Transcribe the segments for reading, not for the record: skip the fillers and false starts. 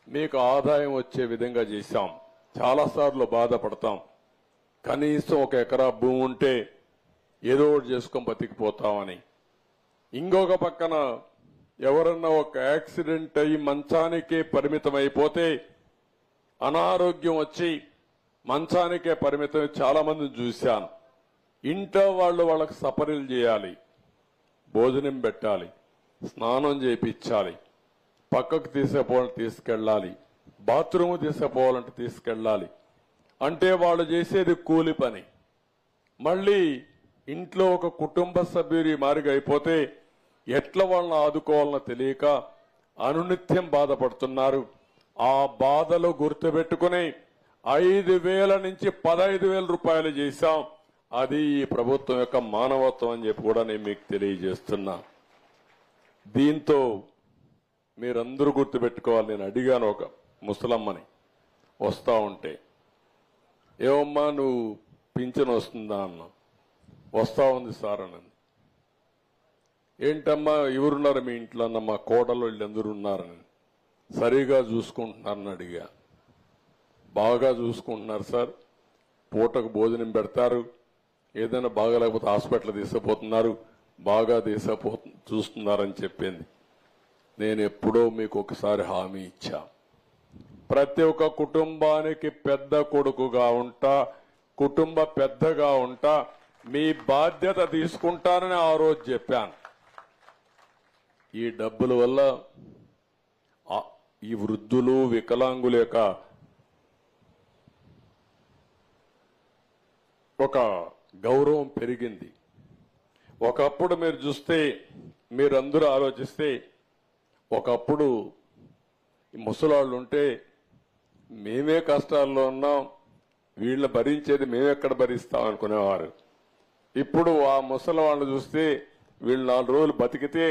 మీకు ఆదాయం వచ్చే విధంగా చేశాం. చాలాసార్లు బాధపడతాం. కనీసం 1 ఎకరా భూమి ఉంటే ఏదో ఒకటి చేసుకొని బతికిపోతామని. ఇంకొక పక్కన ఎవరన్నా ఒక యాక్సిడెంట్ అయ్యి మంచానికే పరిమితం అయిపోతే, అనారోగ్యం వచ్చి మంచానికే పరిమితం చాలా మందిని చూశాను. ఇంట్లో వాళ్ళకి సపరీలు చేయాలి, భోజనం పెట్టాలి, స్నానం చేయించాలి, పక్కకు తీసుకెళ్ళాలి, బాత్రూమ్ తీసుకుపోవాలంటే తీసుకెళ్ళాలి. అంటే వాళ్ళు చేసేది కూలి పని. మళ్ళీ ఇంట్లో ఒక కుటుంబ సభ్యుడి మారిగా అయిపోతే ఎట్లా వాళ్ళని ఆదుకోవాలనో తెలియక అనునిత్యం బాధపడుతున్నారు. ఆ బాధలు గుర్తుపెట్టుకుని 5,000 నుంచి 15,000 రూపాయలు చేశాం. అది ఈ ప్రభుత్వం యొక్క మానవత్వం అని చెప్పి కూడా నేను మీకు తెలియజేస్తున్నా. దీంతో మీరందరూ గుర్తుపెట్టుకోవాలి. నేను అడిగాను ఒక ముసలమ్మని వస్తా ఉంటే, ఏమమ్మా నువ్వు పింఛన్ వస్తుందా అన్నా. వస్తా ఉంది సార్ అన్నది. ఏంటమ్మా ఎవరున్నారు మీ ఇంట్లో అన్న. మా కోడలు వీళ్ళందరూ ఉన్నారని. సరిగా చూసుకుంటున్నారని అడిగా. బాగా చూసుకుంటున్నారు సార్, పూటకు భోజనం పెడతారు, ఏదైనా బాగాలేకపోతే హాస్పిటల్ తీసుకుపోతున్నారు, బాగా చూస్తున్నారని చెప్పింది. నేను ఎప్పుడో మీకు ఒకసారి హామీ ఇచ్చా. ప్రతి ఒక్క కుటుంబానికి పెద్ద కొడుకుగా ఉంటా, కుటుంబ పెద్దగా ఉంటా, మీ బాధ్యత తీసుకుంటానని ఆ రోజు చెప్పాను. ఈ డబ్బుల వల్ల ఈ వృద్ధులు వికలాంగుల యొక్క ఒక గౌరవం పెరిగింది. ఒకప్పుడు మీరు చూస్తే, మీరందరూ ఆలోచిస్తే, ఒకప్పుడు ముసలాళ్ళు ఉంటే మేమే కష్టాల్లో ఉన్నాం, వీళ్ళని భరించేది మేమెక్కడ భరిస్తాం అనుకునేవారు. ఇప్పుడు ఆ ముసలి వాళ్ళని చూస్తే వీళ్ళు 4 రోజులు బతికితే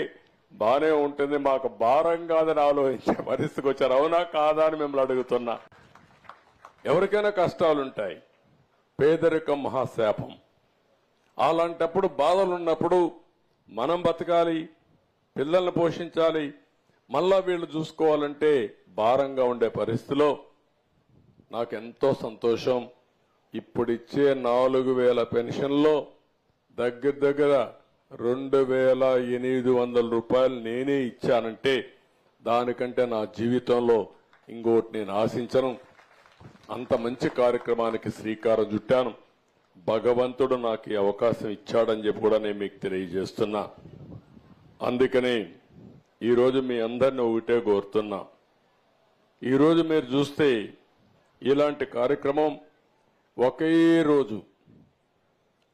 బానే ఉంటుంది, మాకు భారం కాదని ఆలోచించే పరిస్థితికి వచ్చారు. అవునా కాదా అని మిమ్మల్ని అడుగుతున్నా. ఎవరికైనా కష్టాలుంటాయి, పేదరికం మహాశాపం. అలాంటప్పుడు బాధలున్నప్పుడు మనం బతకాలి, పిల్లల్ని పోషించాలి, మళ్ళా వీళ్ళు చూసుకోవాలంటే భారంగా ఉండే పరిస్థితిలో నాకెంతో సంతోషం. ఇప్పుడిచ్చే 4,000 పెన్షన్లో దగ్గర 2,800 రూపాయలు నేనే ఇచ్చానంటే దానికంటే నా జీవితంలో ఇంకోటి నేను ఆశించను. అంత మంచి కార్యక్రమానికి శ్రీకారం చుట్టాను. భగవంతుడు నాకు ఈ అవకాశం ఇచ్చాడని చెప్పి కూడా నేను మీకు తెలియజేస్తున్నా. అందుకని ఈరోజు మీ అందరిని ఒకటే కోరుతున్నా. ఈరోజు మీరు చూస్తే ఇలాంటి కార్యక్రమం ఒకే రోజు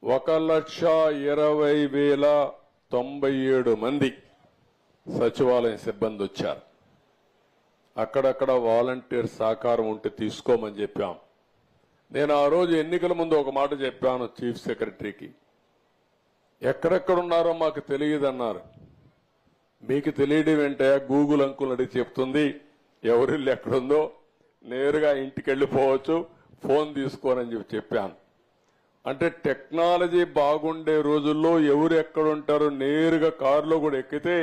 1,20,097 మంది సచివాలయం సిబ్బంది వచ్చారు. అక్కడక్కడ వాలంటీర్ సహకారం ఉంటే తీసుకోమని చెప్పాం. నేను ఆ రోజు ఎన్నికల ముందు ఒక మాట చెప్పాను చీఫ్ సెక్రటరీకి. ఎక్కడెక్కడున్నారో మాకు తెలియదన్నారు. మీకు తెలియడం ఏంటో గూగుల్ అంకుల్ అడిగి చెప్తుంది ఎవరిల్లు ఎక్కడుందో, నేరుగా ఇంటికి వెళ్ళిపోవచ్చు, ఫోన్ తీసుకోనని చెప్పాను. అంటే టెక్నాలజీ బాగుండే రోజుల్లో ఎవరు ఎక్కడుంటారో నేరుగా కారులో కూడా ఎక్కితే